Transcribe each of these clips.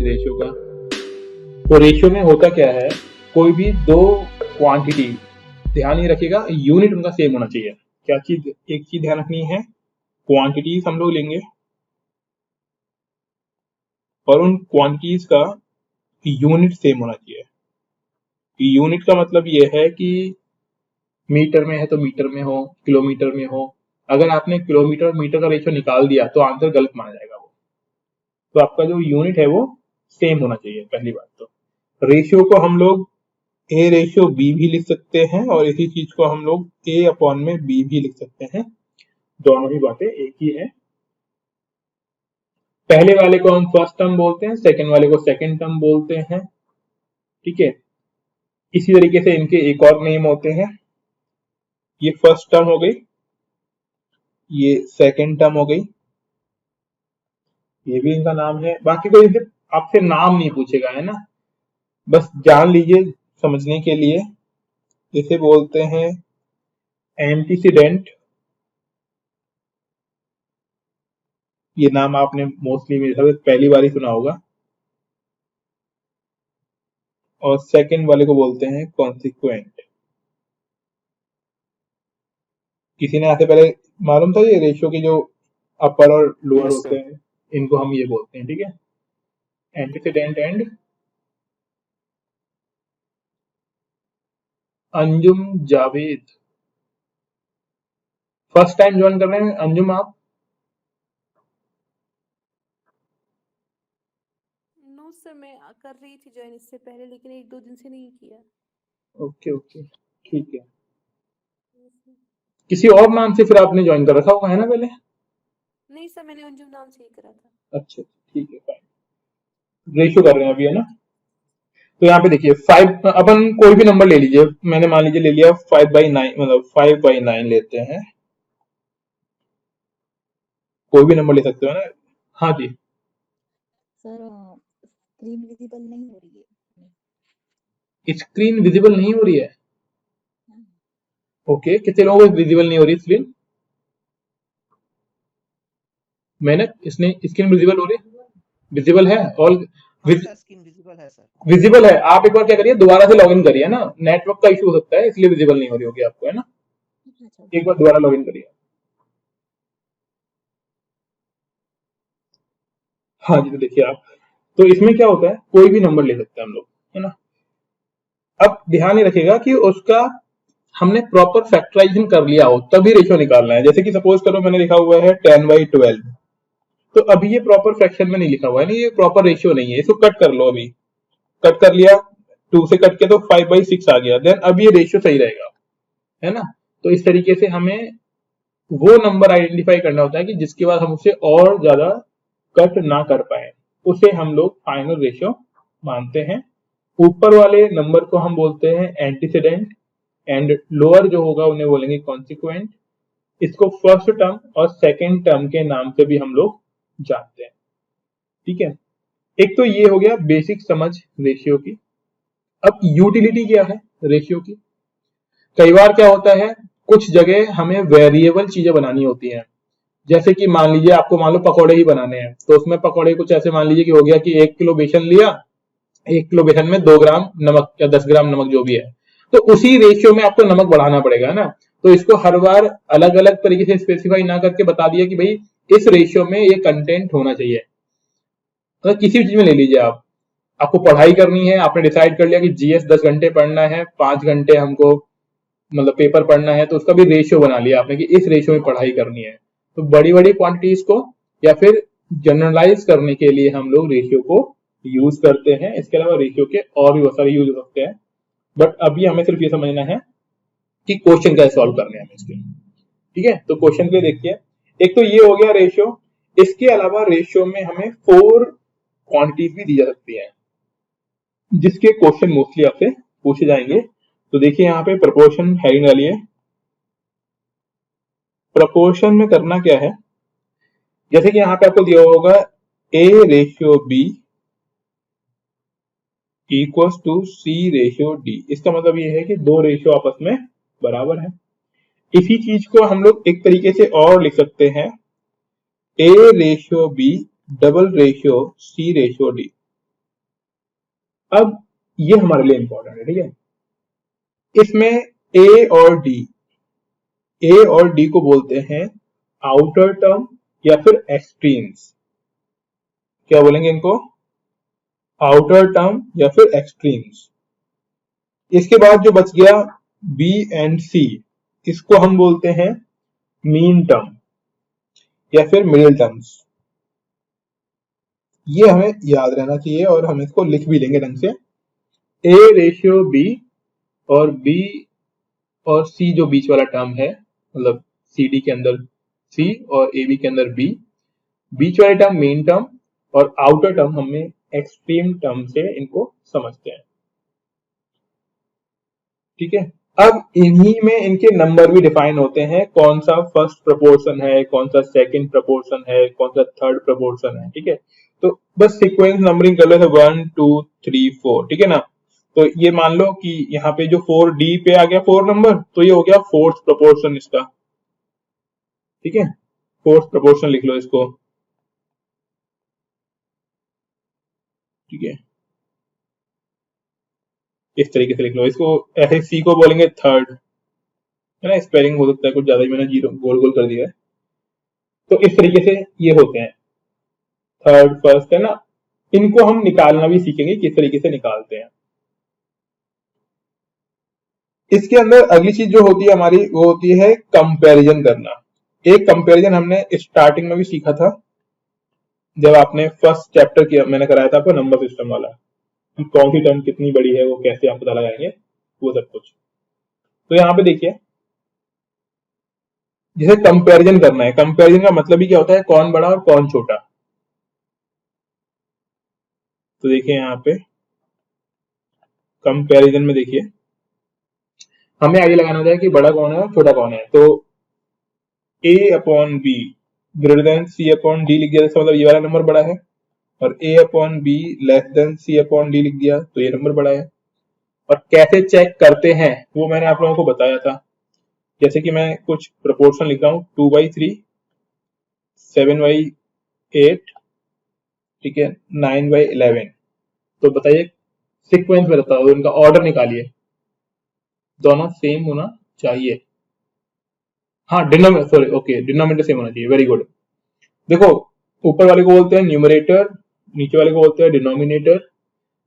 Ratio का। तो ratio में होता क्या है, कोई भी दो क्वांटिटी, ध्यान ही रखिएगा यूनिट उनका सेम होना चाहिए। क्या चीज, एक चीज ध्यान रखनी है, क्वांटिटीज हम लोग लेंगे और उन क्वांटिटीज का यूनिट सेम होना चाहिए। यूनिट का मतलब ये है कि मीटर में है तो मीटर में हो, किलोमीटर में हो। अगर आपने किलोमीटर और मीटर का रेशियो निकाल दिया तो आंसर गलत माना जाएगा वो। तो आपका जो यूनिट है वो सेम होना चाहिए, पहली बात। तो रेशियो को हम लोग ए रेशियो बी भी लिख सकते हैं और इसी चीज को हम लोग ए अपॉन में बी भी लिख सकते हैं, दोनों ही बातें एक ही है। पहले वाले को हम फर्स्ट टर्म बोलते हैं, सेकंड वाले को सेकंड टर्म बोलते हैं, ठीक है। इसी तरीके से इनके एक और नेम होते हैं, ये फर्स्ट टर्म हो गई, ये सेकंड टर्म हो गई, ये भी इनका नाम है। बाकी कोई आपसे नाम नहीं पूछेगा, है ना, बस जान लीजिए समझने के लिए। इसे बोलते हैं एंटीसीडेंट, ये नाम आपने मोस्टली मेरे हिसाब से पहली बार ही सुना होगा। और सेकंड वाले को बोलते हैं कॉन्सिक्वेंट। किसी ने आपसे पहले मालूम था ये रेशियो की जो अपर और लोअर होते हैं, इनको हम ये बोलते हैं, ठीक है, antecedent and Anjum Javed. First time join कर रहे हैं अंजुम आप? नो सर, मैं कर रही थी ज्वाइन इससे पहले, लेकिन 1-2 दिन से नहीं किया। ओके ओके, ठीक है। किसी और नाम से फिर आपने ज्वाइन कर रखा होगा, है ना पहले? नहीं सर, मैंने अंजुम नाम से ही करा था। अच्छा ठीक है, फाइन। रेशियो कर रहे हैं अभी, है ना। तो यहाँ पे देखिए 5, अपन कोई भी नंबर ले लीजिए, मैंने मान लीजिए ले लिया 5/9, मतलब 5/9 लेते हैं, कोई भी नंबर ले सकते हो ना। हाँ जी सर, स्क्रीन विजिबल नहीं हो रही है। स्क्रीन विजिबल नहीं हो रही है? ओके, कितने लोगों को विजिबल नहीं हो रही स्क्रीन? मैंने इसने स्क्रीन विजिबल हो रही, विजिबल है ऑल, स्क्रीन विजिबल है सर। विजिबल है। आप एक बार क्या करिए, दोबारा से लॉगिन करिए ना, नेटवर्क का इशू हो सकता है इसलिए विजिबल नहीं हो रही होगी आपको, है ना। एक बार दोबारा लॉगिन करिए। हाँ जी, तो देखिए आप, तो इसमें क्या होता है, कोई भी नंबर ले सकते हैं हम लोग, है ना। अब ध्यान ही रखिएगा कि उसका हमने प्रॉपर फैक्टराइजेशन कर लिया हो तभी रेशियो निकालना है। जैसे कि सपोज करो मैंने लिखा हुआ है 10/12, तो अभी ये प्रॉपर फ्रैक्शन में नहीं लिखा हुआ है ना, ये प्रॉपर रेशियो नहीं है, इसको कट कर लो। अभी कट कर लिया, 2 से कट के तो 5/6 आ गया, देन अब ये रेशियो सही रहेगा, है ना। तो इस तरीके से हमें वो नंबर आइडेंटिफाई करना होता है कि जिसके बाद हम उसे और ज्यादा कट ना कर पाए, उसे हम लोग फाइनल रेशियो मानते हैं। ऊपर वाले नंबर को हम बोलते हैं एंटीसीडेंट एंड लोअर जो होगा उन्हें बोलेंगे कॉन्सिक्वेंट। इसको फर्स्ट टर्म और सेकंड टर्म के नाम से भी हम लोग जानते हैं, ठीक है। एक तो ये हो गया बेसिक समझ रेशियो की। अब यूटिलिटी क्या है रेशियो की? कई बार क्या होता है, कुछ जगह हमें वेरिएबल चीजें बनानी होती हैं। जैसे कि मान लीजिए आपको मान लो पकौड़े ही बनाने हैं, तो उसमें पकौड़े कुछ ऐसे मान लीजिए कि हो गया कि 1 किलो बेसन लिया, 1 किलो बेसन में 2 ग्राम नमक या 10 ग्राम नमक जो भी है, तो उसी रेशियो में आपको नमक बढ़ाना पड़ेगा ना। तो इसको हर बार अलग अलग तरीके से स्पेसिफाई ना करके बता दिया कि भाई इस रेशियो में ये कंटेंट होना चाहिए। तो किसी भी चीज में ले लीजिए आप, आपको पढ़ाई करनी है, आपने डिसाइड कर लिया कि जीएस 10 घंटे पढ़ना है, 5 घंटे हमको मतलब पेपर पढ़ना है, तो उसका भी रेशियो बना लिया आपने कि इस रेशियो में पढ़ाई करनी है। तो बड़ी बड़ी क्वांटिटीज को या फिर जनरलाइज करने के लिए हम लोग रेशियो को यूज करते हैं। इसके अलावा रेशियो के और भी बहुत सारे यूज हो सकते हैं, बट अभी हमें सिर्फ ये समझना है कि क्वेश्चन कैसे सॉल्व करने हैं इसके, ठीक है। तो क्वेश्चन पे देखिए, एक तो ये हो गया रेशियो। इसके अलावा रेशियो में हमें 4 क्वांटिटीज भी दी जा सकती है जिसके क्वेश्चन मोस्टली आपसे पूछे जाएंगे। तो देखिए यहाँ पे प्रोपोर्शन हेडिंग डालिए। प्रोपोर्शन में करना क्या है, जैसे कि यहाँ पे आपको दिया होगा A/B इक्वल्स टू C/D। इसका मतलब ये है कि दो रेशियो आपस में बराबर है। इसी चीज को हम लोग एक तरीके से और लिख सकते हैं A/B डबल रेशियो C/D। अब ये हमारे लिए इंपॉर्टेंट है, ठीक है। इसमें ए और डी को बोलते हैं आउटर टर्म या फिर एक्सट्रीम्स। क्या बोलेंगे इनको? आउटर टर्म या फिर एक्सट्रीम्स। इसके बाद जो बच गया बी एंड सी, इसको हम बोलते हैं मीन टर्म या फिर मिडिल टर्म्स। ये हमें याद रहना चाहिए और हम इसको लिख भी लेंगे ढंग से। ए रेशियो बी और बी और सी जो बीच वाला टर्म है, मतलब सी डी के अंदर सी और ए बी के अंदर बी, बीच वाले टर्म मेन टर्म और आउटर टर्म हमें एक्सट्रीम टर्म से इनको समझते हैं, ठीक है। अब इन्हीं में इनके नंबर भी डिफाइन होते हैं, कौन सा फर्स्ट प्रोपोर्शन है, कौन सा सेकंड प्रोपोर्शन है, कौन सा थर्ड प्रोपोर्शन है, ठीक है। तो बस सीक्वेंस नंबरिंग कर लो, 1 2 3 4, ठीक है ना। तो ये मान लो कि यहाँ पे जो 4D पे आ गया 4 नंबर, तो ये हो गया फोर्थ प्रोपोर्शन इसका, ठीक है। फोर्थ प्रोपोर्शन लिख लो इसको, ठीक है। इस तरीके से लिख लो इसको। ऐसे सी को बोलेंगे थर्ड, है ना। स्पेलिंग हो सकता है कुछ ज्यादा ही मैंने जीरो गोल गोल कर दिया है। तो इस तरीके से ये होते हैं, थर्ड फर्स्ट, है ना। इनको हम निकालना भी सीखेंगे किस तरीके से निकालते हैं। इसके अंदर अगली चीज जो होती है हमारी, वो होती है कंपैरिजन करना। एक कंपैरिजन हमने स्टार्टिंग में भी सीखा था, जब आपने फर्स्ट चैप्टर किया, मैंने कराया था आपको नंबर सिस्टम वाला, कि कौन सी टर्म कितनी बड़ी है, वो कैसे आप पता लगाएंगे, वो सब कुछ। तो यहाँ पे देखिए, जैसे कंपैरिजन करना है, कंपैरिजन का मतलब ही क्या होता है, कौन बड़ा और कौन छोटा। तो देखिए यहाँ पे कंपैरिजन में देखिए, हमें आइडिया लगाना होता है कि बड़ा कौन है और छोटा कौन है। तो a upon B greater than C upon D लिख दिया, इसका मतलब ये वाला नंबर बड़ा है। और a upon B less than C upon D लिख दिया, तो ये नंबर बड़ा है। और कैसे चेक करते हैं वो मैंने आप लोगों को बताया था। जैसे कि मैं कुछ प्रोपोर्शन लिख रहा हूँ, 2/3, 7/8, ठीक है, 9/11। तो बताइए सीक्वेंस में बताओ, इनका ऑर्डर निकालिए, दोनों सेम होना चाहिए। हाँ, डिनोमिनेटर सेम होना चाहिए, वेरी गुड। देखो, ऊपर वाले को बोलते हैं न्यूमरेटर, नीचे वाले को बोलते हैं डिनोमिनेटर।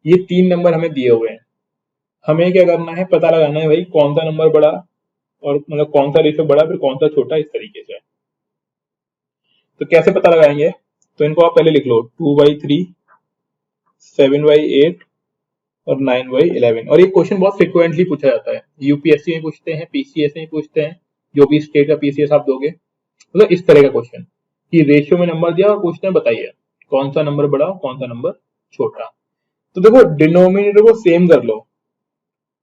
ये 3 नंबर हमें दिए हुए हैं, हमें क्या करना है, पता लगाना है भाई कौन सा नंबर बड़ा, और मतलब कौन सा रेशियो बड़ा फिर कौन सा छोटा, इस तरीके से। तो कैसे पता लगाएंगे, तो इनको आप पहले लिख लो, 2/3, 7/8 और 9/11। और ये क्वेश्चन बहुत फ्रिक्वेंटली पूछा जाता है, यूपीएससी में पूछते हैं, पीसीएस में पूछते हैं, जो भी स्टेट का पीसीएस आप दोगे, मतलब इस तरह का क्वेश्चन कि रेशियो में नंबर दिया और पूछते हैं बताइए कौन सा नंबर बड़ा और कौन सा नंबर छोटा। तो देखो, डिनोमिनेटर को सेम कर लो,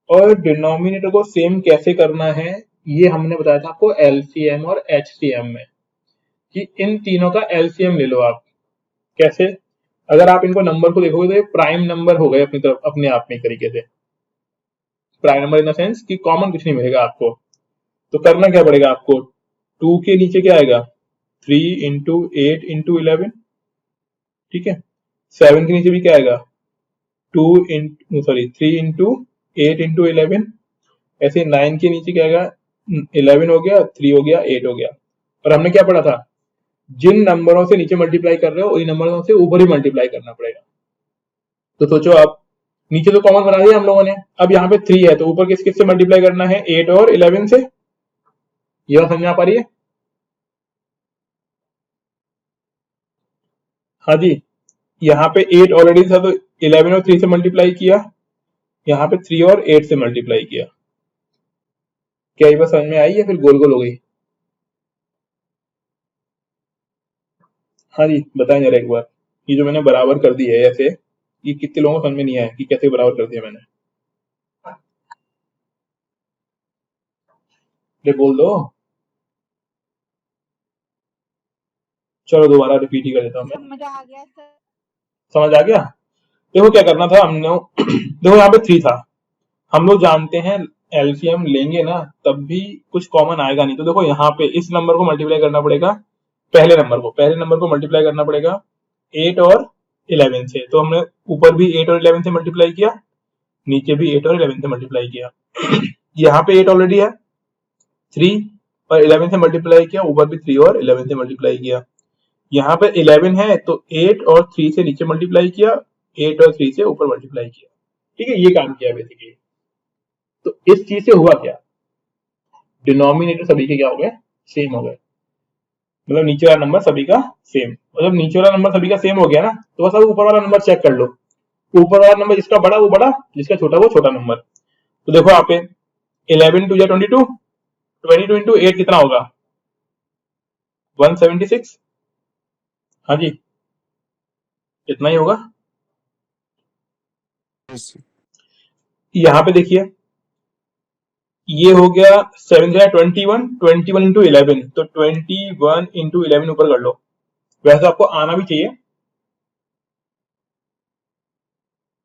और डिनोमिनेटर को सेम कैसे करना है ये हमने बताया था आपको एलसीएम और एचसीएम में, कि इन तीनों का एलसीएम ले लो आप। कैसे? अगर आप इनको नंबर को देखोगे तो ये प्राइम नंबर हो गए अपनी तरफ, अपने आप में एक तरीके से prime number in the sense कि कॉमन कुछ नहीं मिलेगा आपको। तो करना क्या पड़ेगा आपको, 2 के नीचे क्या आएगा, 3 इंटू 8 इंटू 11, ठीक है। 7 के नीचे भी क्या आएगा, 3 इंटू 8 इंटू 11। ऐसे 9 के नीचे क्या आएगा, 11 हो गया, 3 हो गया, 8 हो गया। और हमने क्या पढ़ा था, जिन नंबरों से नीचे मल्टीप्लाई कर रहे हो उन्हीं नंबरों से ऊपर ही मल्टीप्लाई करना पड़ेगा। तो सोचो आप, नीचे तो कॉमन बना दिया हम लोगों ने, अब यहाँ पे 3 है तो ऊपर किस किस से मल्टीप्लाई करना है, 8 और 11 से। ये बात समझ में आ पा रही है? हाँ जी, यहाँ पे 8 ऑलरेडी था तो 11 और 3 से मल्टीप्लाई किया, यहाँ पे 3 और 8 से मल्टीप्लाई किया। क्या ये बात समझ में आई या फिर गोल गोल हो गई? हाँ जी, बताएं जरा एक बार, ये जो मैंने बराबर कर दी है ऐसे, ये कितने लोगों को समझ में नहीं आया कि कैसे बराबर कर दिया मैंने? ये बोल दो, चलो दोबारा रिपीट ही कर देता हूँ मैं। समझ आ गया सर। समझ आ गया? देखो क्या करना था हमने, देखो यहाँ पे 3 था, हम लोग जानते हैं एलसीएम लेंगे ना तब भी कुछ कॉमन आएगा नहीं। तो देखो यहाँ पे इस नंबर को मल्टीप्लाई करना पड़ेगा, पहले नंबर को मल्टीप्लाई करना पड़ेगा 8 और 11 से, तो हमने ऊपर भी 8 और 11 से मल्टीप्लाई किया, नीचे भी 8 और 11 से मल्टीप्लाई किया। यहाँ पे 8 ऑलरेडी है, 3 और 11 से मल्टीप्लाई किया, ऊपर भी 3 और 11 से मल्टीप्लाई किया। यहाँ पे 11 है तो 8 और 3 से नीचे मल्टीप्लाई किया, 8 और 3 से ऊपर मल्टीप्लाई किया। ठीक है, ये काम किया बेसिकली। तो इस चीज से हुआ क्या, डिनोमिनेटर सभी के क्या हो गए, सेम हो गए, मतलब नीचे वाला नंबर सभी का सेम। और जब नीचे वाला नंबर सभी का सेम हो गया ना, तो बस अब ऊपर वाला नंबर चेक कर लो, ऊपर वाला नंबर जिसका बड़ा वो बड़ा, जिसका छोटा वो छोटा नंबर। तो देखो यहाँ पे 11 2 22, 22 इंटू 8 कितना होगा, 176। हाँ जी, इतना ही होगा। यहाँ पे देखिए ये हो गया 7 21, 21 इंटू 11, तो 21 इंटू 11 ऊपर कर लो। वैसे आपको आना भी चाहिए,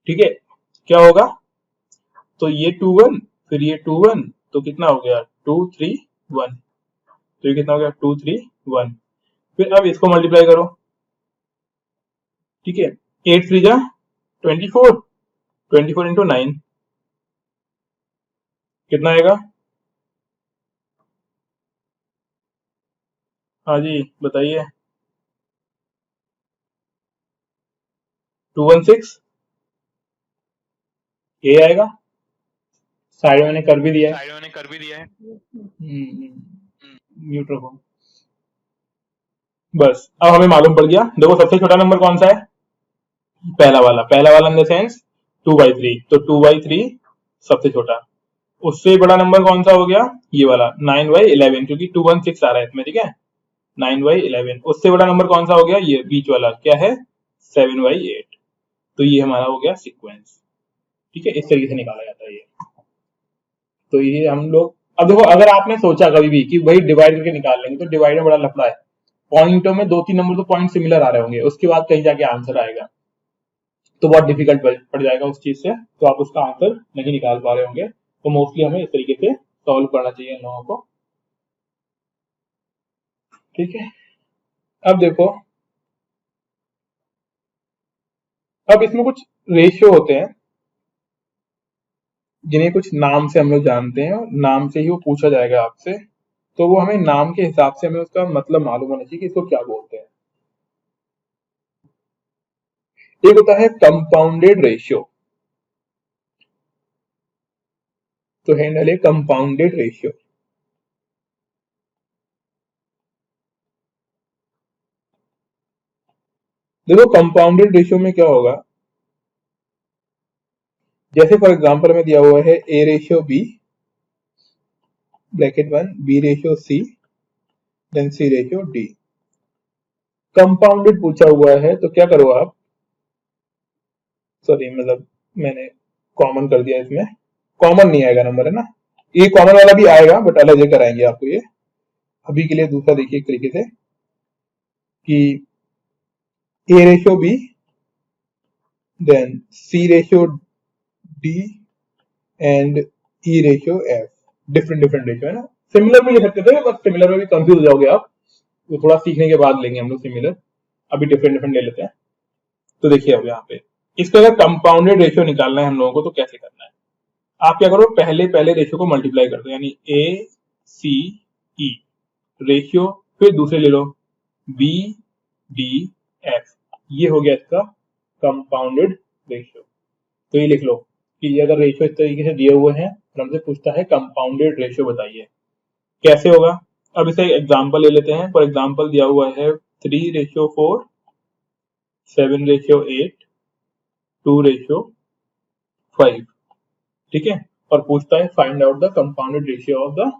ठीक है। क्या होगा, तो ये 21 फिर ये 21, तो कितना हो गया 2 3 1, तो ये कितना हो गया 2 3 1। फिर अब इसको मल्टीप्लाई करो, ठीक है। 8 3 जा 24, 24 इंटू 9 कितना आएगा, हाँ जी बताइए, 216, ये आएगा। साइड मैंने कर भी दिया है, म्यूट रखो। बस अब हमें मालूम पड़ गया। देखो सबसे छोटा नंबर कौन सा है, पहला वाला इन द सेंस 2/3, तो 2/3 सबसे छोटा। उससे बड़ा नंबर कौन सा हो गया, ये वाला 9/11, क्योंकि 216 आ रहा है इसमें, ठीक है। 9/11। उससे बड़ा नंबर कौन सा हो गया, ये बीच वाला क्या है, 7/8। तो ये हमारा हो गया सीक्वेंस, ठीक है। इस तरीके से निकाला जाता है ये। तो ये हम लोग, अब देखो अगर आपने सोचा कभी भी कि भाई डिवाइड करके निकाल लेंगे, तो डिवाइड में बड़ा लफड़ा है। पॉइंटों में 2-3 नंबर तो पॉइंट सिमिलर आ रहे होंगे, उसके बाद कहीं जाके आंसर आएगा, तो बहुत डिफिकल्ट पड़ जाएगा उस चीज से, तो आप उसका आंसर नहीं निकाल पा रहे होंगे। तो मोस्टली हमें इस तरीके से सॉल्व करना चाहिए इन लोगों को, ठीक है। अब देखो, अब इसमें कुछ रेशियो होते हैं जिन्हें कुछ नाम से हम लोग जानते हैं, और नाम से ही वो पूछा जाएगा आपसे, तो वो हमें नाम के हिसाब से हमें उसका मतलब मालूम होना चाहिए कि इसको क्या बोलते हैं। एक होता है कंपाउंडेड रेशियो, तो हैंडल है कंपाउंडेड रेशियो। देखो कंपाउंडेड रेशियो में क्या होगा, जैसे फॉर एग्जांपल में दिया हुआ है a ratio b bracket 1, b ratio c, then c ratio d। Compounded पूछा हुआ है तो क्या करो आप, सॉरी मतलब मैंने कॉमन कर दिया, इसमें कॉमन नहीं आएगा नंबर, है ना। ये कॉमन वाला भी आएगा बट अलग जगह कराएंगे आपको ये। अभी के लिए दूसरा देखिए एक तरीके से कि a ratio b then c ratio d and e ratio f, different different ratio, है ना। सिमिलर भी ले सकते थे, बट सिमिलर में भी कंफ्यूज हो जाओगे आप, वो थोड़ा सीखने के बाद लेंगे हम लोग सिमिलर। अभी डिफरेंट डिफरेंट ले लेते हैं। तो देखिए अब यहाँ पे इसका अगर कंपाउंडेड रेशियो निकालना है हम लोगों को, तो कैसे करना है, आप क्या करो, पहले पहले रेशियो को मल्टीप्लाई कर दो, यानी a c e रेशियो, फिर दूसरे ले लो b d f, ये हो गया इसका कंपाउंडेड रेशियो। तो ये लिख लो कि ये अगर रेशियो इस तरीके से दिए हुए हैं और हमसे पूछता है कंपाउंडेड रेशियो बताइए कैसे होगा। अब इसे एग्जांपल ले लेते हैं। फॉर एग्जांपल दिया हुआ है 3/4, 7/8, 2/5, ठीक है। और पूछता है find out the compounded ratio of the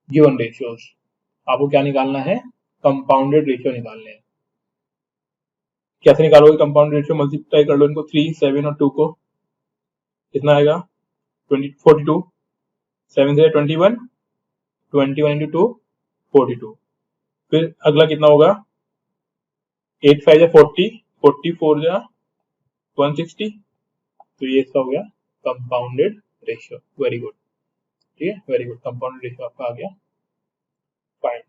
given ratios. आपको क्या निकालना है, कंपाउंडेड रेशियो निकालने हैं। कैसे निकालोगे कंपाउंडेड रेशियो, मल्टीप्लाई कर लो इनको 3, 7 और 2 को, कितना आएगा 42, 7 से 21, 21 इंटू 2 42, फिर अगला कितना होगा 8 5 40, 44 जा 160, तो ये इसका हो गया कंपाउंडेड रेशियो। वेरी गुड, ठीक है, वेरी गुड, कंपाउंडेड रेशियो आपका आ गया, फाइन।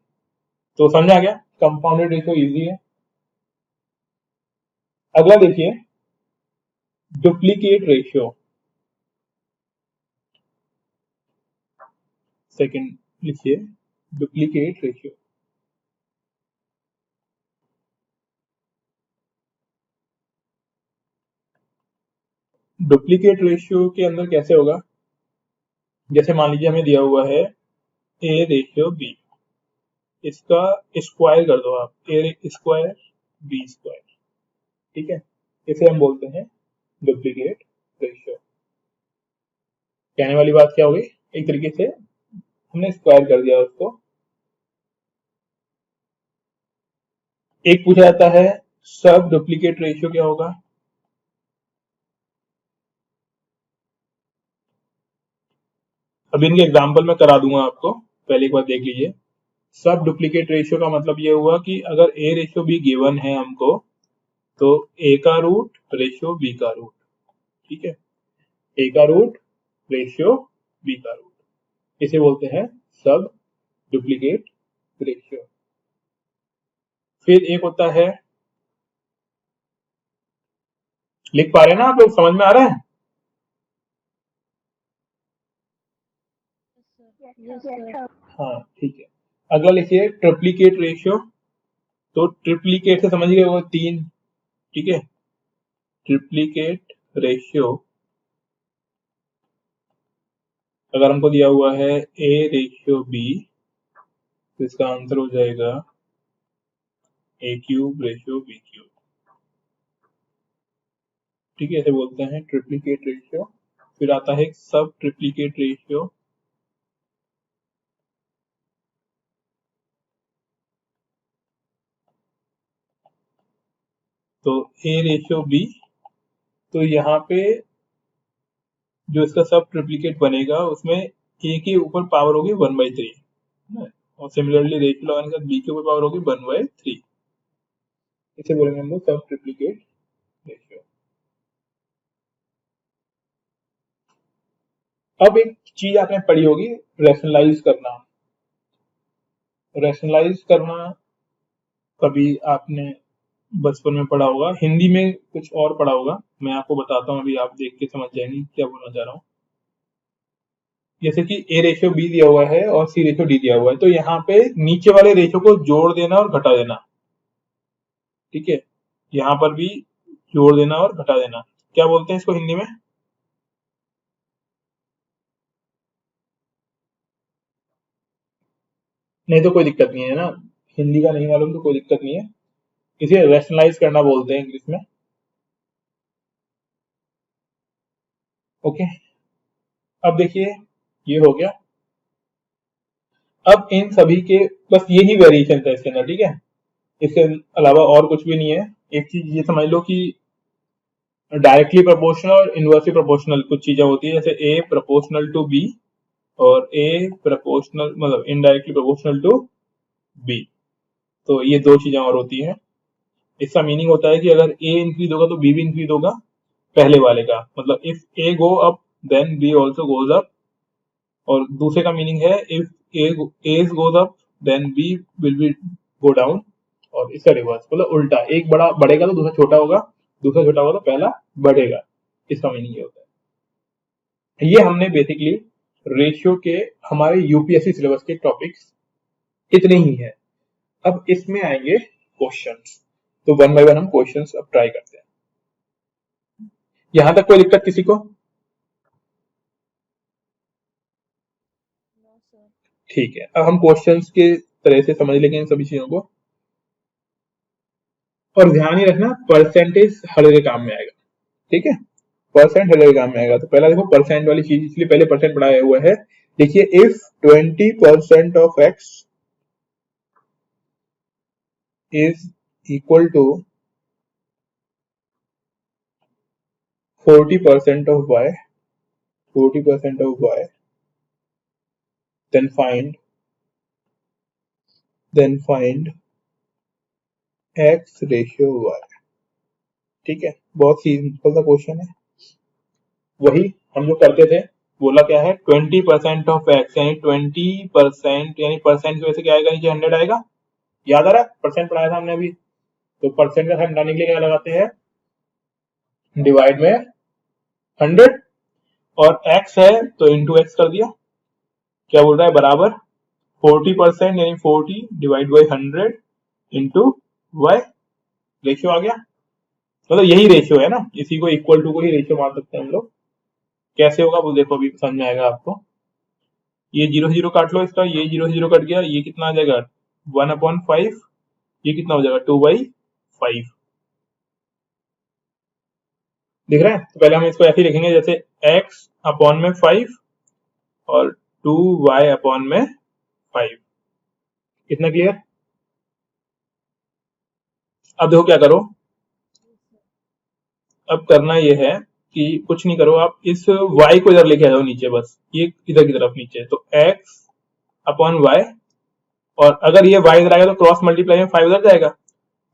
तो समझ आ गया, कंपाउंडेड रेशियो इजी है। अगला देखिए डुप्लीकेट रेशियो, सेकंड लिखिए डुप्लीकेट रेशियो। डुप्लीकेट रेशियो के अंदर कैसे होगा, जैसे मान लीजिए हमें दिया हुआ है ए रेशियो बी, इसका स्क्वायर कर दो आप, ए स्क्वायर बी स्क्वायर, ठीक है, इसे हम बोलते हैं डुप्लीकेट रेशियो। कहने वाली बात क्या होगी, एक तरीके से हमने स्क्वायर कर दिया उसको। एक पूछा जाता है सब डुप्लीकेट रेशियो क्या होगा, अभी इनके एग्जाम्पल में करा दूंगा आपको, पहले एक बार देख लीजिए। सब डुप्लीकेट रेशियो का मतलब ये हुआ कि अगर ए रेशियो बी गिवन है हमको, तो ए का रूट रेशियो बी का रूट, ठीक है, ए का रूट रेशियो बी का रूट, इसे बोलते हैं सब डुप्लीकेट रेशियो। फिर एक होता है, लिख पा रहे हैं ना आप लोग, समझ में आ रहा है? Yes sir. हाँ ठीक है। अगला लिखिए ट्रिप्लीकेट रेशियो, तो ट्रिप्लीकेट से समझ गए वो तीन, ठीक है, ट्रिप्लीकेट रेशियो अगर हमको दिया हुआ है ए रेशियो बी, तो इसका आंसर हो जाएगा ए क्यूब रेशियो बी क्यूब, ठीक है, इसे बोलते हैं ट्रिप्लीकेट रेशियो। फिर आता है सब ट्रिप्लीकेट रेशियो, तो ए रेशियो बी, तो यहाँ पे जो इसका सब ट्रिप्लीकेट बनेगा उसमें ए के ऊपर पावर होगी 1/3, और सिमिलरली रेशियो लगाने के बाद बी के ऊपर पावर होगी 1/3, इसे बोलेंगे हम लोग सब ट्रिप्लीकेट रेशियो। अब एक चीज आपने पढ़ी होगी, रैशनलाइज करना। रैशनलाइज करना कभी आपने बचपन में पढ़ा होगा, हिंदी में कुछ और पढ़ा होगा, मैं आपको बताता हूँ, अभी आप देख के समझ जाएंगे क्या बोलना चाह रहा हूँ। जैसे कि ए रेशियो बी दिया हुआ है और सी रेशियो डी दिया हुआ है, तो यहाँ पे नीचे वाले रेशियो को जोड़ देना और घटा देना, ठीक है, यहाँ पर भी जोड़ देना और घटा देना, क्या बोलते हैं इसको हिंदी में? नहीं तो कोई दिक्कत नहीं है ना, हिंदी का नहीं मालूम तो कोई दिक्कत नहीं है, इसे रैशनलाइज करना बोलते हैं इंग्लिश में, ओके। अब देखिए ये हो गया, अब इन सभी के बस यही वेरिएशन है इसके अंदर, ठीक है, इसके अलावा और कुछ भी नहीं है। एक चीज ये समझ लो कि डायरेक्टली प्रोपोर्शनल और इनवर्सली प्रोपोर्शनल कुछ चीजें होती है, जैसे ए प्रोपोर्शनल टू बी और ए प्रोपोर्शनल मतलब इनडायरेक्टली प्रोपोर्शनल टू बी, तो ये दो चीजें और होती है। इसका मीनिंग होता है कि अगर ए इंक्रीज होगा तो बी भी इंक्रीज होगा पहले वाले का, मतलब if A go up then B also goes up, और दूसरे का मीनिंग है if A goes up then B will be go down, और इसका रिवर्स मतलब उल्टा, एक बड़ा बढ़ेगा तो दूसरा छोटा होगा, दूसरा छोटा होगा तो पहला बढ़ेगा, इसका मीनिंग ये होता है। ये हमने बेसिकली रेशियो के हमारे यूपीएससी सिलेबस के टॉपिक्स इतने ही है। अब इसमें आएंगे क्वेश्चंस, तो वन बाय वन हम क्वेश्चंस अब ट्राई करते हैं। यहां तक कोई दिक्कत किसी को? No sir. ठीक है, अब हम क्वेश्चंस के तरह से समझ लेंगे इन सभी चीजों को, और ध्यान ही रखना परसेंटेज हर जगह काम में आएगा, ठीक है, परसेंट हर जगह काम में आएगा। तो पहला देखो परसेंट वाली चीज, इसलिए पहले परसेंट पढ़ाया हुआ है, देखिए इफ 20% ऑफ X is equal to 40% of y, 40% of y, then find x ratio y, ठीक है, बहुत सिंपल सा क्वेश्चन है, वही हम जो करते थे, बोला क्या है 20% ऑफ x, यानी 20%, यानी परसेंट की वजह से क्या आएगा, नीचे 100 आएगा, याद आ रहा है परसेंट पढ़ाया था हमने अभी, तो परसेंट का साइन हटाने के लिए क्या लगाते हैं डिवाइड में 100 और x है तो इंटू एक्स कर दिया। क्या बोल रहा है? बराबर 40% यानी 40 divide by 100 into y। Ratio आ गया, मतलब यही रेशियो है ना, इसी को इक्वल टू को ही रेशियो मान सकते हैं हम लोग। कैसे होगा वो देखो, अभी समझ आएगा आपको। ये 0 0 काट लो इसका, ये 0 0 कट गया, ये कितना आ जाएगा 1/5, ये कितना हो जाएगा 2/5। दिख रहा है? तो पहले हम इसको ऐसे ही लिखेंगे जैसे x अपॉन में 5 और 2y अपॉन में 5। कितना क्लियर? अब देखो क्या करो, अब करना ये है कि कुछ नहीं करो, आप इस y को इधर लेके आ जाओ नीचे, बस ये इधर की तरफ नीचे, तो x अपॉन y, और अगर ये y इधर आएगा तो क्रॉस मल्टीप्लाई में 5 इधर जाएगा,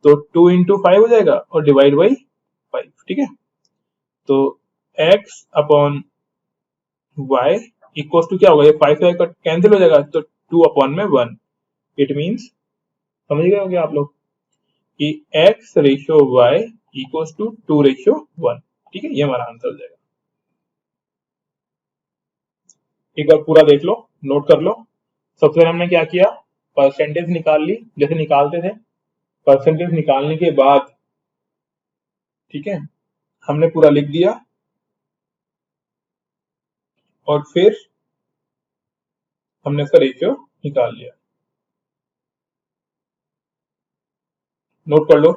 तो 2 इंटू 5 हो जाएगा और डिवाइड बाई 5। ठीक है, तो x upon y equal to क्या होगा, ये 5 से कैंसिल हो जाएगा, तो 2 अपॉन में 1। इट मीन्स, समझ गए होंगे आप लोग कि x ratio y equal to 2 ratio 1। ठीक है, ये हमारा आंसर हो जाएगा। एक बार पूरा देख लो, नोट कर लो। सबसे पहले हमने क्या किया, परसेंटेज निकाल ली जैसे निकालते थे। परसेंटेज निकालने के बाद, ठीक है, हमने पूरा लिख दिया और फिर हमने इसका रेशियो निकाल लिया। नोट कर लो।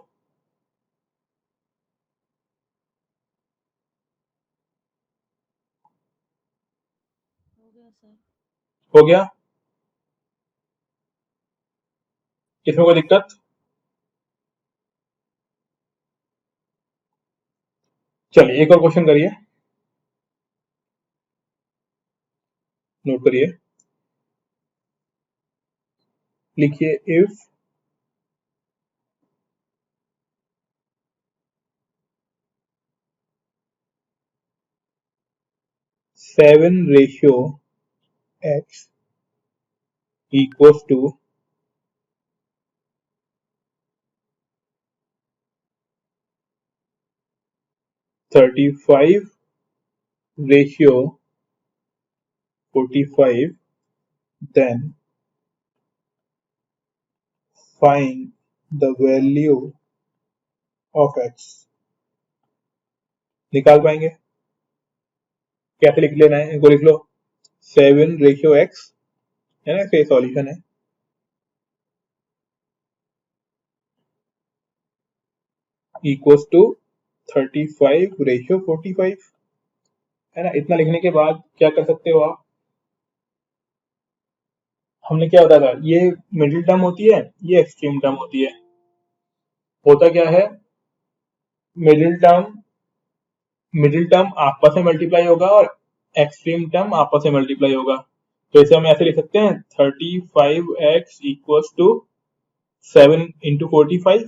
हो गया सर। हो गया? इसमें कोई दिक्कत? चलिए एक और क्वेश्चन करिए, नोट करिए, लिखिए if seven ratio x equals to 35 ratio 45, then find the value of x। निकाल पाएंगे? कैसे लिख लेना है, इनको लिख लो 7 रेशियो x, है ना, इसका सॉल्यूशन है। इक्वल्स टू 35 रेशियो 45, है ना। इतना लिखने के बाद क्या कर सकते हो आप, हमने क्या बताया था, ये मिडिल टर्म होती है, ये एक्सट्रीम टर्म होती है। होता क्या है, मिडिल टर्म आपस में मल्टीप्लाई होगा और एक्सट्रीम टर्म आपस में मल्टीप्लाई होगा। तो इसे हम ऐसे लिख सकते हैं 35x इक्वल्स टू 7 इंटू 45।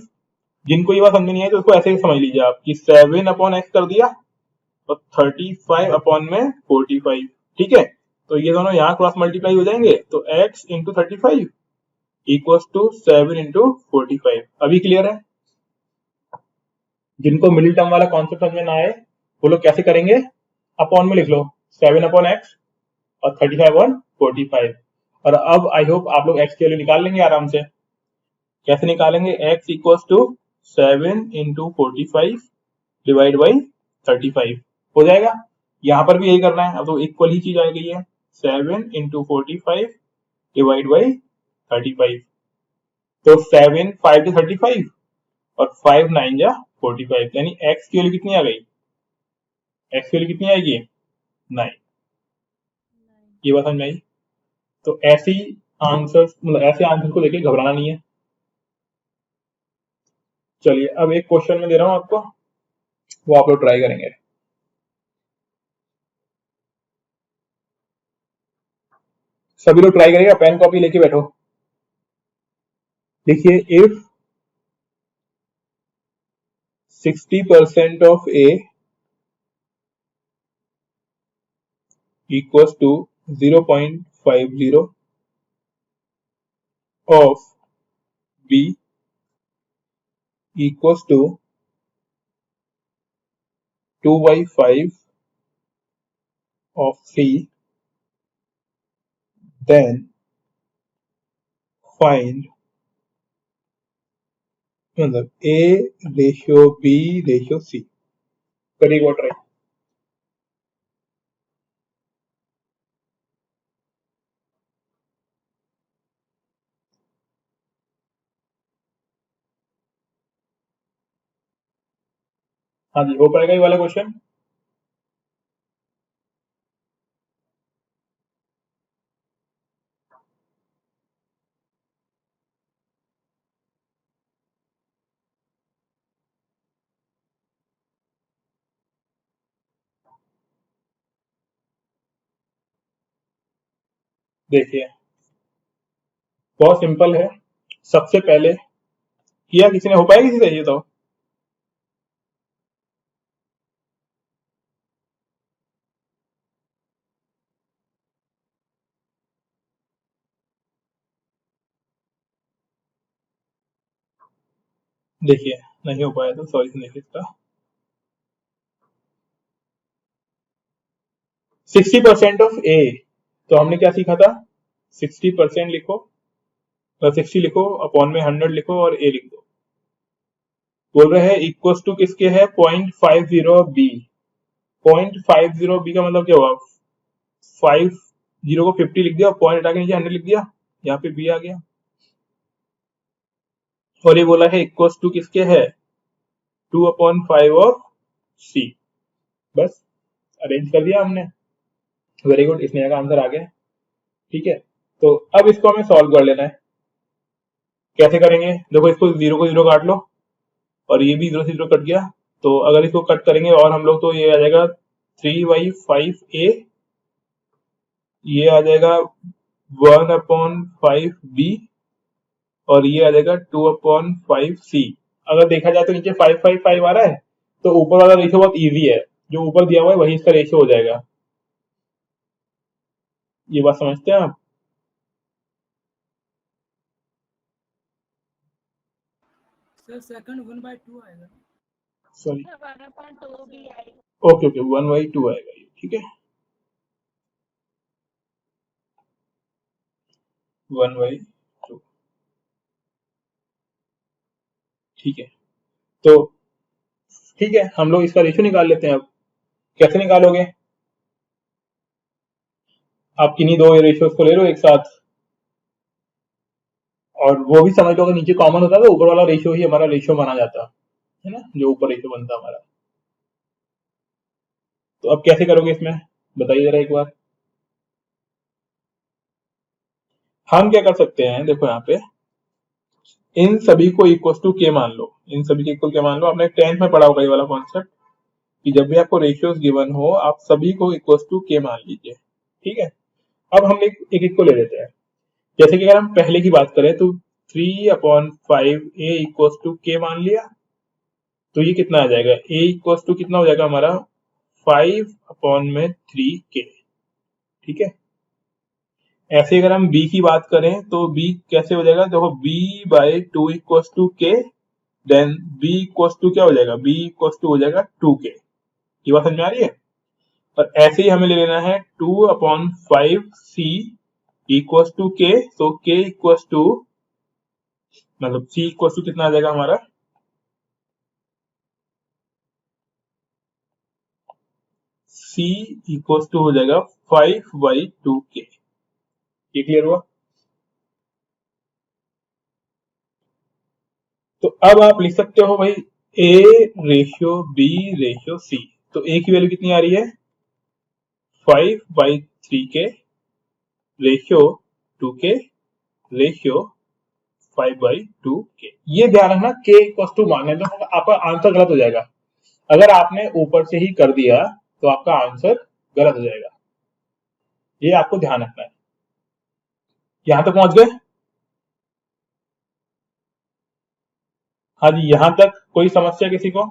जिनको ये बात समझ नहीं आई तो उसको ऐसे ही समझ लीजिए आप कि 7 अपॉन एक्स कर दिया और 35 अपॉन में 45। ठीक है, तो ये दोनों यहाँ क्रॉस मल्टीप्लाई हो जाएंगे, तो x into 35 equals to 7 into 45। अभी क्लियर है? जिनको मिडिल टर्म वाला कॉन्सेप्ट समझ में ना आए वो लोग कैसे करेंगे, अपॉन में लिख लो 7 अपॉन एक्स और 35 अपॉन 45। और अब आई होप आप लोग एक्स की वैल्यू निकाल लेंगे आराम से। कैसे निकालेंगे, x equals to 7 into 45 divide by 35 हो जाएगा। यहाँ पर भी यही करना है, अब तो इक्वल ही चीज आ गई है, 7 इंटू 45 डिवाइड बाई 35। तो 7 5 to 35 और 5 9 जा 45, यानी x की वैल्यू कितनी आ गई, x की वैल्यू कितनी आएगी 9। ये बात समझ में आई? तो ऐसी आंसर, मतलब ऐसे आंसर को लेके घबराना नहीं है। चलिए अब एक क्वेश्चन में दे रहा हूं आपको, वो आप लोग ट्राई करेंगे। सभी लोग ट्राई करेंगे, पेन कॉपी लेके बैठो। देखिए if 60% of a equals to 0.50 of b equals to 2/5 of C, then find मतलब A ratio B ratio C। करिए वो ट्राई। हाँ जी, हो पाएगा ये वाला क्वेश्चन? देखिए बहुत सिंपल है। सबसे पहले किया किसी ने, हो पाएगा किसी से ये तो? देखिए नहीं हो पाया तो सॉरी से देखिए इसका 60% ऑफ ए, तो हमने क्या सीखा था? 60% लिखो, 60 लिखो, अपॉन में 100 लिखो और ए लिख दो। बोल रहे हैं इक्वल टू किसके है? 0.50 बी। 0.50 बी का मतलब क्या हुआ? 50 को 50 लिख दिया, पॉइंट हटा के नीचे 100 लिख दिया, यहाँ पे बी आ गया। और ये बोला है इक्वल टू किसके है? 2/5 ऑफ सी। बस अरेंज कर दिया हमने। वेरी गुड, इसमें का आंसर आ गया। ठीक है, तो अब इसको हमें सॉल्व कर लेना है। कैसे करेंगे? देखो इसको 0 को 0 काट लो और ये भी 0 से 0 कट गया। तो अगर इसको कट करेंगे और हम लोग, तो ये आ जाएगा 3/5 ए, ये आ जाएगा 1/5 बी और ये आ जाएगा 2/5 सी। अगर देखा जाए तो नीचे 5/5 आ रहा है, तो ऊपर वाला रेशियो बहुत इजी है, जो ऊपर दिया हुआ है वही इसका रेशियो हो जाएगा। ये बात समझते हैं आप? सर सेकंड 1/2 आएगा। सॉरी, 1/2 भी आएगा। ओके ओके, 1/2 आएगा ये। ठीक है, 1/2। ठीक है, तो ठीक है, हम लोग इसका रेशियो निकाल लेते हैं। अब कैसे निकालोगे? आप किन्हीं दो रेशियोज को ले लो एक साथ, और वो भी समझ लो अगर नीचे कॉमन होता तो ऊपर वाला रेशियो ही हमारा रेशियो माना जाता है ना, जो ऊपर रेशियो बनता हमारा। तो अब कैसे करोगे इसमें, बताइए जरा एक बार। हम क्या कर सकते हैं, देखो यहाँ पे इन सभी को इक्वल टू के मान लो। इन सभी के इक्वल क्या मान लो? आपने 10th में पढ़ा होगा ये वाला कॉन्सेप्ट, कि जब भी आपको रेशियोज गिवन हो आप सभी को इक्वल टू के मान लीजिए। ठीक है, अब हम एक एक को ले लेते हैं। जैसे कि अगर हम पहले की बात करें तो 3/5 ए इक्वल टू के मान लिया, तो ये कितना आ जाएगा? ए इक्वल टू कितना हो जाएगा हमारा? 5/3 के। ठीक है, ऐसे अगर हम b की बात करें तो b कैसे हो जाएगा? देखो b/2 इक्वल टू के, देन b इक्वल टू क्या हो जाएगा? b इक्वल टू हो जाएगा 2k। ये बात समझ में आ रही है? और ऐसे ही हमें ले लेना है 2/5 c इक्वल टू के, तो k इक्वल टू मतलब c इक्वल टू कितना आ जाएगा हमारा? c इक्वल टू हो जाएगा 5/2k। ये क्लियर हुआ? तो अब आप लिख सकते हो भाई a ratio b ratio c। तो a की वैल्यू कितनी आ रही है? 5/3k ratio 2k ratio 5/2k। ये ध्यान रखना, k इक्वल टू मानने दो, आपका आंसर गलत हो जाएगा। अगर आपने ऊपर से ही कर दिया तो आपका आंसर गलत हो जाएगा, ये आपको ध्यान रखना है। यहां तक पहुंच गए? हाँ जी, यहां तक कोई समस्या किसी को?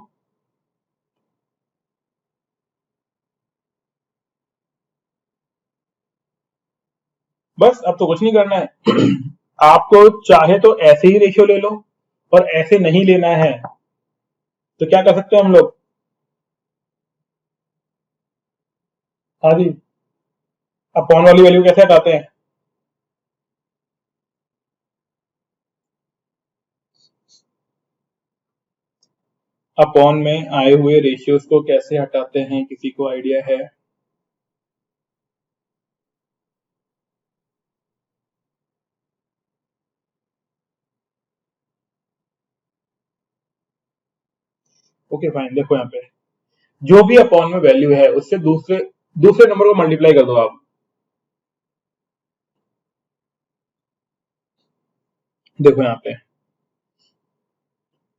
बस अब तो कुछ नहीं करना है। आपको चाहे तो ऐसे ही रेशियो ले लो, और ऐसे नहीं लेना है तो क्या कर सकते हैं हम लोग? हाँ जी, अपॉन वाली वैल्यू कैसे हटाते हैं? अपॉन में आए हुए रेशियोज को कैसे हटाते हैं, किसी को आइडिया है? ओके फाइन, देखो यहाँ पे जो भी अपॉन में वैल्यू है उससे दूसरे दूसरे नंबर को मल्टीप्लाई कर दो आप। देखो यहाँ पे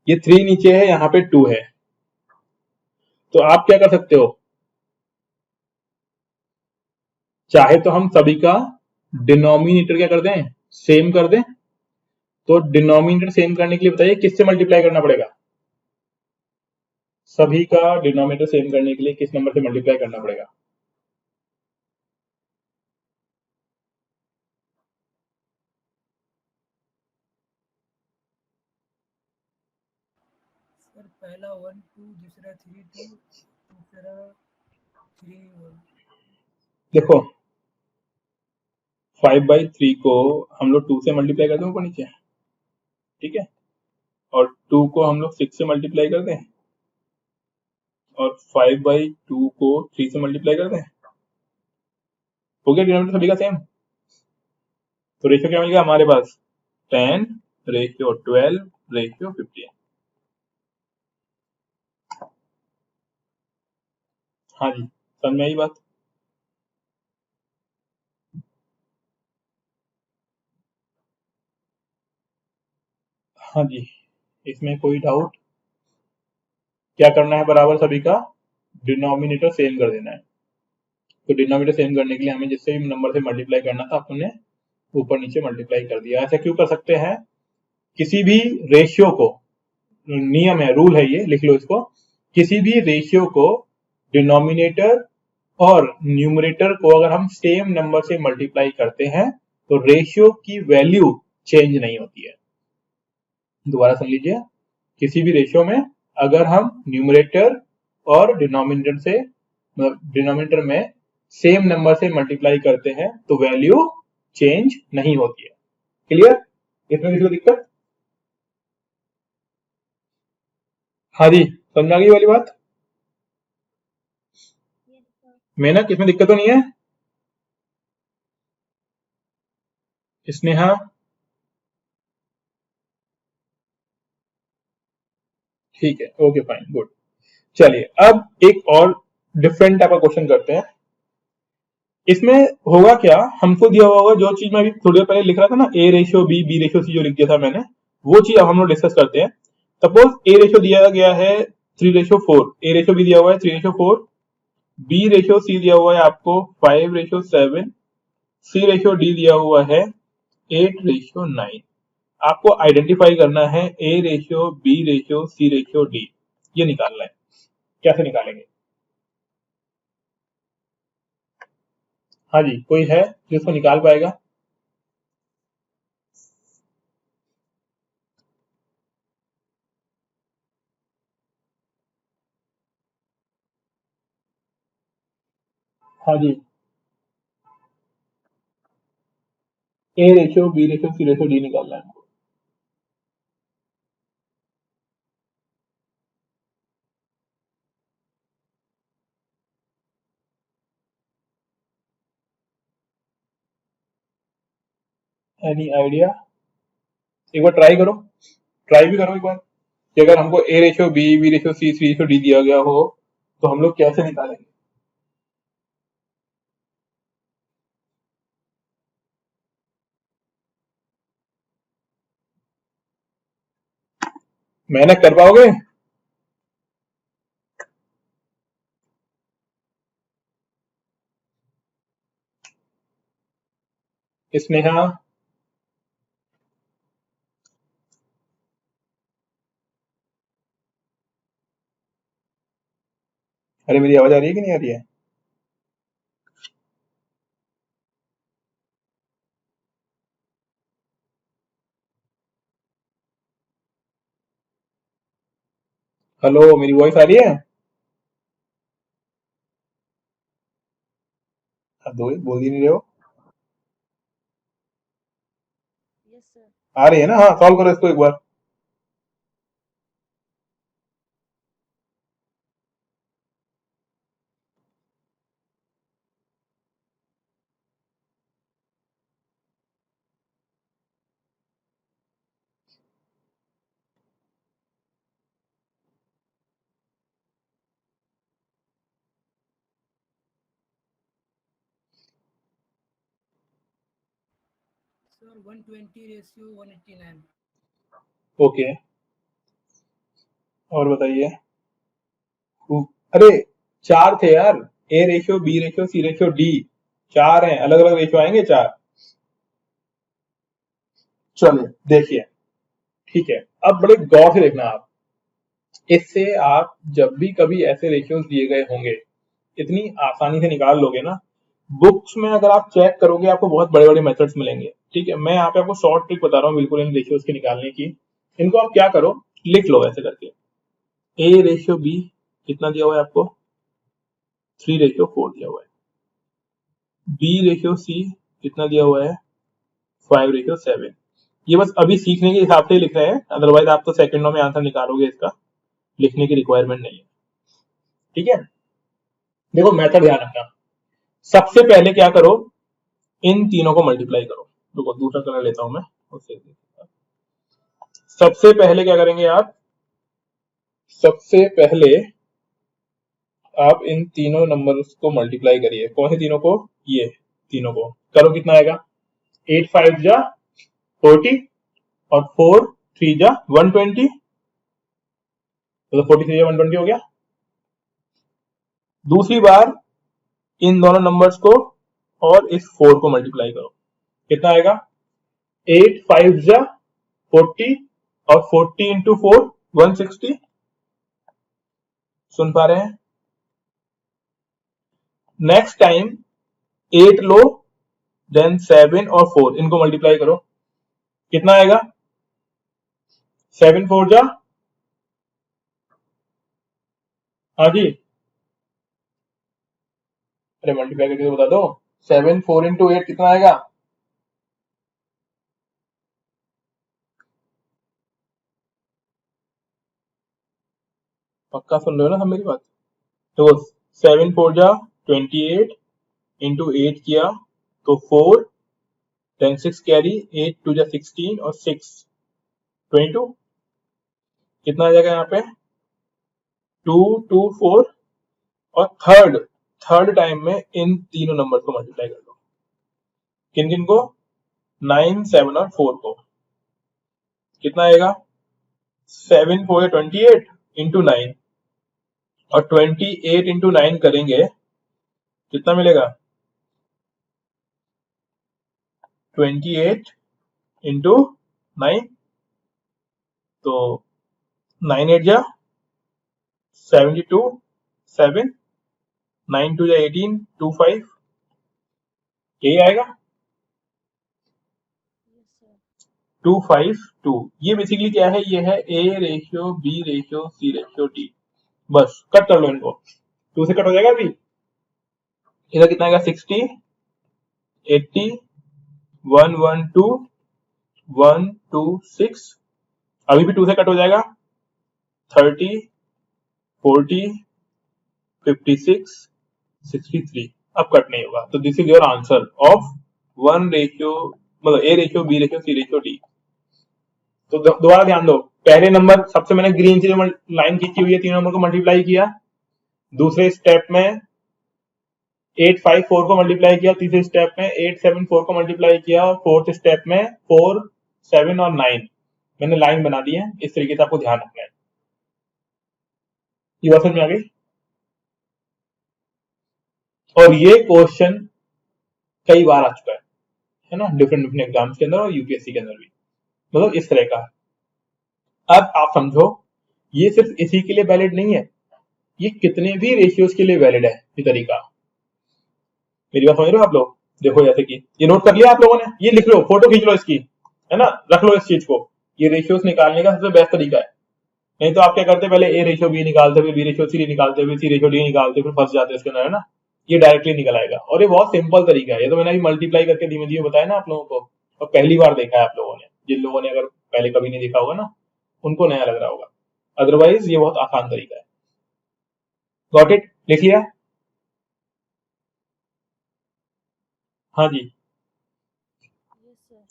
ये 3 नीचे है, यहाँ पे 2 है, तो आप क्या कर सकते हो, चाहे तो हम सभी का डिनोमिनेटर क्या कर दें, सेम कर दें। तो डिनोमिनेटर सेम करने के लिए बताइए किससे मल्टीप्लाई करना पड़ेगा? सभी का डिनोमिनेटर सेम करने के लिए किस नंबर से मल्टीप्लाई करना पड़ेगा? सर पहला 1 2, दूसरा 3 2, तीसरा 3 1। देखो 5/3 को हम लोग 2 से मल्टीप्लाई कर दें ऊपर नीचे, ठीक है, और 2 को हम लोग 6 से मल्टीप्लाई कर दें, और 5/2 को 3 से मल्टीप्लाई कर दें। हो गया डिनोमिनेटर सभी का सेम। तो रेशियो क्या मिलेगा हमारे पास, 10 रेशियो 12 रेशियो 15। हाँ जी, समझ में आई बात? हाँ जी, इसमें कोई डाउट? क्या करना है बराबर, सभी का डिनोमिनेटर सेम कर देना है। तो डिनोमिनेटर सेम करने के लिए हमें जिससे भी नंबर से मल्टीप्लाई करना था अपने ऊपर नीचे मल्टीप्लाई कर दिया। ऐसा क्यों कर सकते हैं, किसी भी रेशियो को, नियम है, रूल है, ये लिख लो इसको, किसी भी रेशियो को डिनोमिनेटर और न्यूमरेटर को अगर हम सेम नंबर से मल्टीप्लाई करते हैं तो रेशियो की वैल्यू चेंज नहीं होती है। दोबारा सुन लीजिए, किसी भी रेशियो में अगर हम न्यूमरेटर और डिनोमिनेटर से, मतलब डिनोमिनेटर में सेम नंबर से मल्टीप्लाई करते हैं तो वैल्यू चेंज नहीं होती है। क्लियर? इसमें किसी को दिक्कत? हाँ जी, समझ आ गई वाली बात? मेहनत, इसमें दिक्कत तो नहीं है? स्नेहा? ठीक है, ओके फाइन, गुड। चलिए अब एक और डिफरेंट टाइप का क्वेश्चन करते हैं। इसमें होगा क्या, हमको दिया हुआ होगा जो चीज मैं अभी थोड़ी देर पहले लिख रहा था ना, A ratio B, B ratio C, जो लिख दिया था मैंने, वो चीज अब हम लोग डिस्कस करते हैं। सपोज ए रेशियो दिया गया है 3:4, ए रेशियो भी दिया हुआ है 3:4, बी रेशियो सी दिया हुआ है आपको 5:7, सी रेशियो डी दिया हुआ है 8:9। आपको आइडेंटिफाई करना है A ratio B ratio C ratio D, ये निकालना है। कैसे निकालेंगे? हाँ जी, कोई है जिसको निकाल पाएगा? हाँ जी, A ratio B ratio C ratio D निकालना है। Any idea? एक बार ट्राई करो, ट्राई भी करो एक बार, कि अगर हमको A ratio B, B ratio C, C ratio D दिया गया हो तो हम लोग कैसे निकालेंगे? मेहनत कर पाओगे? स्नेहा? अरे मेरी आवाज आ रही है कि नहीं आ रही है? हेलो, मेरी वॉइस आ रही है? अब दो बोल ही नहीं रहे हो। Yes sir. आ रही है ना? हाँ, सॉल्व करो इसको एक बार। Sir 120 ratio 189। ओके, और बताइए। अरे चार थे यार, A ratio, B ratio, C ratio, D. चार हैं, अलग अलग रेशियो आएंगे चार। चलिए देखिए, ठीक है। अब बड़े गौर से देखना आप, इससे आप जब भी कभी ऐसे रेशियोज दिए गए होंगे इतनी आसानी से निकाल लोगे ना। बुक्स में अगर आप चेक करोगे आपको बहुत बड़े बड़े मेथड्स मिलेंगे, ठीक है। मैं यहाँ पे आपको शॉर्ट ट्रिक बता रहा हूँ बिल्कुल इन रेशियोज के निकालने की। इनको आप क्या करो, लिख लो ऐसे करके। ए रेशियो बी कितना दिया हुआ है आपको? 3:4 दिया हुआ है। बी रेशियो सी कितना दिया हुआ है? 5:7। ये बस अभी सीखने के हिसाब से ही लिख रहे हैं, अदरवाइज आप तो सेकंडों में आंसर निकालोगे, इसका लिखने की रिक्वायरमेंट नहीं है, ठीक है। देखो मेथड ध्यान रखना, सबसे पहले क्या करो, इन तीनों को मल्टीप्लाई करो। देखो दूसरा कलर लेता हूं मैं उससे। सबसे पहले क्या करेंगे आप, सबसे पहले आप इन तीनों नंबर्स को मल्टीप्लाई करिए। कौन से तीनों को? ये तीनों को करो। कितना आएगा? 8 5 जा 40 और 4 3 जा 120, तो 43 जा 120 हो गया। दूसरी बार इन दोनों नंबर्स को और इस 4 को मल्टीप्लाई करो। कितना आएगा? 8 5 जा 40 और 40 इंटू 4 160। सुन पा रहे हैं? नेक्स्ट टाइम 8 लो, देन 7 और 4 इनको मल्टीप्लाई करो। कितना आएगा? 7 4 जा, हाँ जी, अरे मल्टीप्लाई करके तो बता दो। 7 4 इंटू 8 कितना आएगा? पक्का सुन रहे हो ना सब मेरी बात? तो 7 4 जा 28 इंटू 8 किया तो 4, देन 6 कैरी, 8 2 जा 16 और 6 22। कितना आ जाएगा यहाँ पे? 2 2 4। और थर्ड टाइम में इन तीनों नंबर को मल्टीप्लाई कर दो। किन किन को? 9 7 और 4 को। कितना आएगा? 7 4 28 इंटू 9 और 28 इंटू 9 करेंगे, कितना मिलेगा? 28 इंटू 9, तो 9 8 जा 72, 7 9 2 जा 18 2 5, यही आएगा। Yes sir. 2 5 2। ये बेसिकली क्या है? ये है A ratio B ratio C ratio D. बस कट कर लो इनको, 2 से कट हो जाएगा। अभी इधर कितना आएगा? 60 80 112 126। अभी भी 2 से कट हो जाएगा। 30 40 56 63। अब कट नहीं होगा, तो this is your answer of 1 ratio, मतलब A ratio B ratio C ratio D. तो दोबारा ध्यान दो, पहले नंबर सबसे मैंने ग्रीन से जो लाइन खींची हुई है, तीनों नंबर को मल्टीप्लाई किया। दूसरे स्टेप में 8 5 4 को मल्टीप्लाई किया। तीसरे स्टेप में 8 7 4 को मल्टीप्लाई किया। और फोर्थ स्टेप में 4 7 और 9 मैंने लाइन बना दी है। इस तरीके से आपको ध्यान रखना है। ये बात समझ में आ गई? और ये क्वेश्चन कई बार आ चुका है ना, डिफरेंट डिफरेंट एग्जाम्स के अंदर और यूपीएससी के अंदर भी, मतलब इस तरह का। अब आप समझो, ये सिर्फ इसी के लिए वैलिड नहीं है, ये कितने भी रेशियोज के लिए वैलिड है ये तरीका। मेरी बात समझ रहे हो आप लोग? देखो जैसे कि ये नोट कर लिया आप लोगों ने, ये लिख लो, फोटो खींच लो इसकी, है ना, रख लो इस चीज को। ये रेशियोज निकालने का सबसे बेस्ट तरीका है। नहीं तो आप क्या करते, पहले ए रेशियो बी निकालते, फिर बी रेशियो सी निकालते, फिर सी रेशियो डी निकालते, फिर फंस जाते इसके अंदर, है ना। ये डायरेक्टली निकल आएगा। और ये बहुत सिंपल तरीका है, ये तो मैंने अभी मल्टीप्लाई करके धीमे धीमे बताया ना आप लोगों को, और पहली बार देखा है आप लोगों ने। जिन लोगों ने अगर पहले कभी नहीं देखा होगा ना, उनको नया लग रहा होगा, अदरवाइज ये बहुत आसान तरीका है। Got it? लिख लिया? हाँ जी। Yes sir.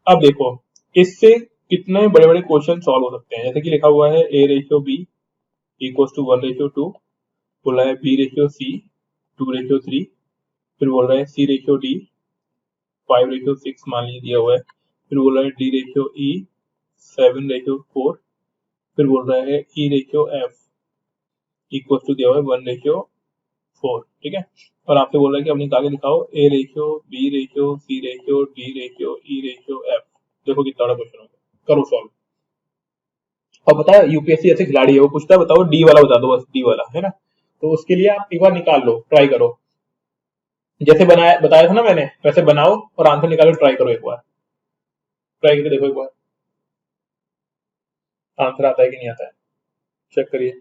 अब देखो इससे कितने बड़े बड़े क्वेश्चन सॉल्व हो सकते हैं। जैसे कि लिखा हुआ है a ratio b equals to 1:2, बोला है b रेशियो c 2:3, फिर बोल रहा है c रेशियो d 5:6 मान लीजिए दिया हुआ है, फिर बोल रहा है d रेशियो e 7:4, फिर बोल रहा है e ratio f equals to दिया हुआ है 1:4, ठीक है। और आपसे बोल रहा है कि अब निकाल के दिखाओ a ratio b ratio c ratio d ratio e ratio f। देखो कितना बड़ा क्वेश्चन हो गया, करो सॉल्व। और पता है यूपीएससी ऐसे खिलाड़ी है, वो पूछता है बताओ डी वाला बता दो, बस डी वाला है ना। तो उसके लिए आप एक बार निकाल लो, ट्राई करो, जैसे बताया था ना मैंने, वैसे बनाओ और आंसर निकालो, ट्राई करो एक बार, ट्राई करके देखो एक बार आंसर आता है कि नहीं आता है, चेक करिए।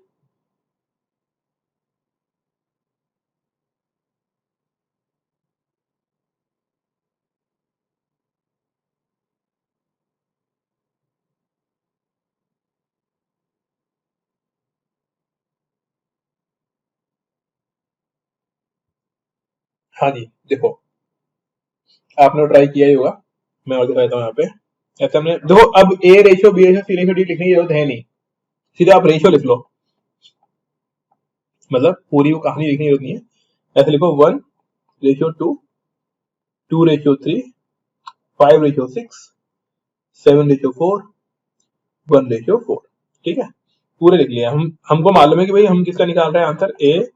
हाँ जी देखो, आपने ट्राई किया ही होगा, मैं और दिखा देता हूँ यहाँ पे। ऐसे हमने देखो, अब A ratio B ratio C ratio D लिखने की जरूरत है नहीं, सीधे आप रेशियो लिख लो, मतलब पूरी वो कहानी लिखने की जरूरत नहीं है। ऐसे लिखो 1:2, 2:3, 5:6, 7:4, 1:4, ठीक है। पूरे लिख लिया हमको मालूम है कि भाई हम किसका निकाल रहे हैं answer, A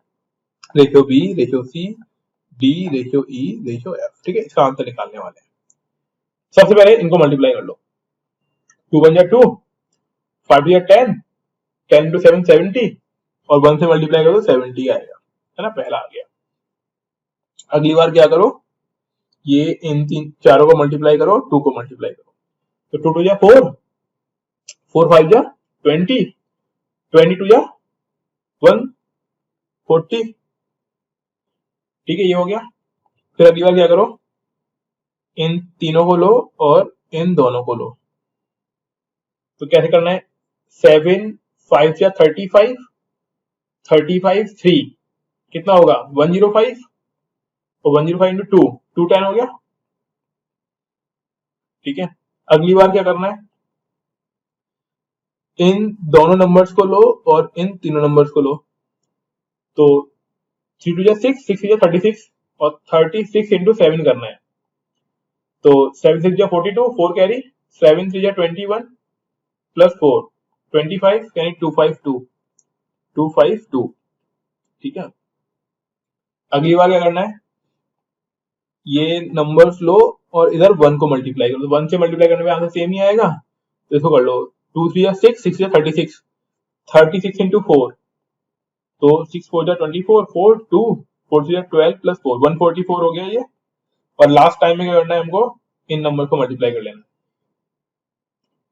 ratio B ratio C D ratio E ratio F, ठीक है। इसका आंसर निकालने वाले हैं। सबसे पहले इनको मल्टीप्लाई कर लो, 2 1 2, 5 10, 10 to 7 70, और 1 से मल्टीप्लाई करो तो 70 आएगा, है ना, पहला आ गया। अगली बार क्या करो, ये इन चारों को मल्टीप्लाई करो, 2 को मल्टीप्लाई करो, तो 2 2 जा 4, 4 5 जा 20, 22 जा 140, ठीक है, ये हो गया। फिर अगली बार क्या करो, इन तीनों को लो और इन दोनों को लो, तो कैसे करना है, 7 5 या 35, 35 3 कितना होगा 105, और 105 इंटू 2 210 हो गया, ठीक है। अगली बार क्या करना है, इन दोनों नंबर्स को लो और इन तीनों नंबर्स को लो, तो 3 2 6 6 3 36, और 36 इंटू 7 करना है, तो 7 6 42, 4 कैरी, 7 3 21 प्लस 4 25, यानी 252, 252, ठीक है। अगली बार क्या करना है, ये नंबर्स लो और इधर 1 को मल्टीप्लाई करो, तो 1 से मल्टीप्लाई करने में आंसर सेम ही आएगा, तो इसको कर लो, 2 3 6 6 36, 36 इंटू 4, तो 6 4 24, 4 2 4 3 12 प्लस 4 144 हो गया ये। और लास्ट टाइम में क्या करना है हमको, इन नंबर को मल्टीप्लाई कर लेना।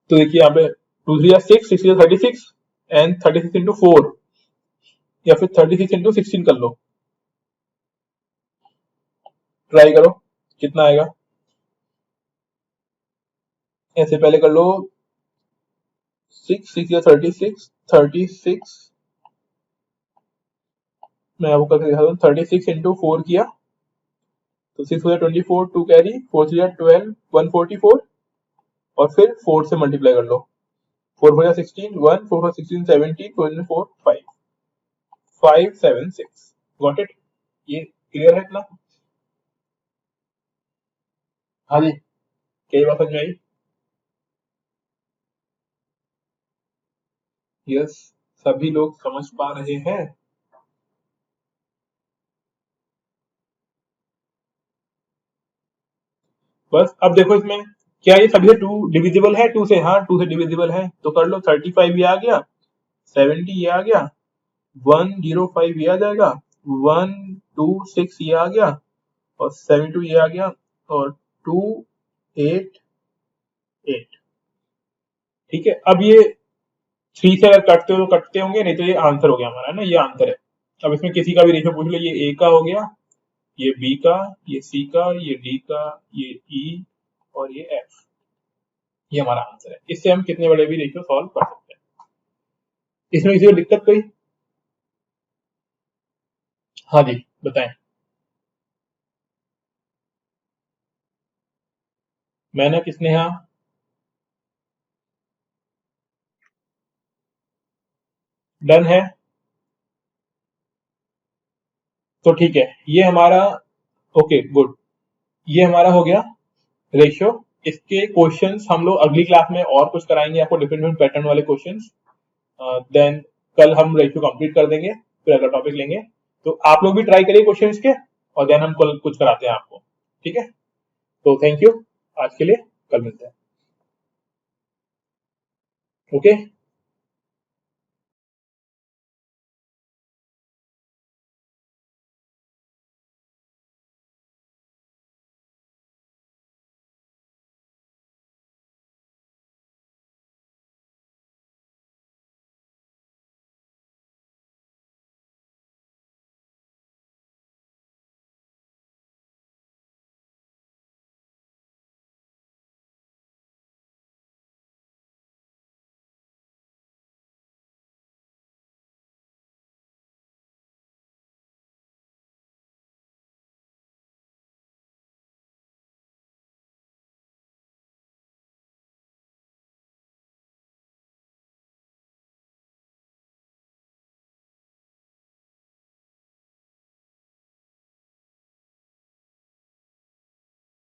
तो देखिए यहाँ पे 2 3 6 6 36 एंड 36 इंटू 4, या फिर 36 इंटू 16 कर लो, ट्राई करो कितना आएगा। ऐसे पहले कर लो 6 6 या 36 36, मैं आपको करके दिखा दूं, 36 इंटू 4 किया तो 6 हो 24, 2 कैरी, 4 3 12 144, और फिर 4 से मल्टीप्लाई कर लो, 4 4 16 1 4 4 16 17 4 4 5 5 7 6, गॉट इट? ये क्लियर है इतना? हाँ जी, कई बात समझ में आई? यस, सभी लोग समझ पा रहे हैं? बस अब देखो इसमें क्या ये सभी से 2 डिविजिबल है, 2 से, हाँ 2 से डिविजिबल है, तो कर लो, 35 ये आ गया, 70 ये आ गया, 105 ये आ जाएगा, 126 ये आ गया, और 72 ये आ गया, और 288, ठीक है। अब ये 3 से अगर कटते हो तो कटते होंगे, नहीं तो ये आंसर हो गया हमारा, है ना, ये आंसर है। अब इसमें किसी का भी रेशियो पूछ लो, ये ए का हो गया, ये बी का, ये सी का, ये डी का, ये ई और ये एफ, ये हमारा आंसर है। इससे हम कितने बड़े भी रेशियो सॉल्व कर सकते हैं। इसमें किसी को दिक्कत कोई? हाँ जी बताएं। मैंने किसने? हाँ डन है तो ठीक है, ये हमारा ओके गुड, ये हमारा हो गया रेशियो। इसके क्वेश्चंस हम लोग अगली क्लास में और कुछ कराएंगे आपको, डिफरेंट डिफरेंट पैटर्न वाले क्वेश्चंस। देन कल हम रेशियो कंप्लीट कर देंगे, फिर अगला टॉपिक लेंगे। तो आप लोग भी ट्राई करिए क्वेश्चंस के, और देन हम कल कुछ कराते हैं आपको, ठीक है। तो थैंक यू आज के लिए, कल मिलते हैं। ओके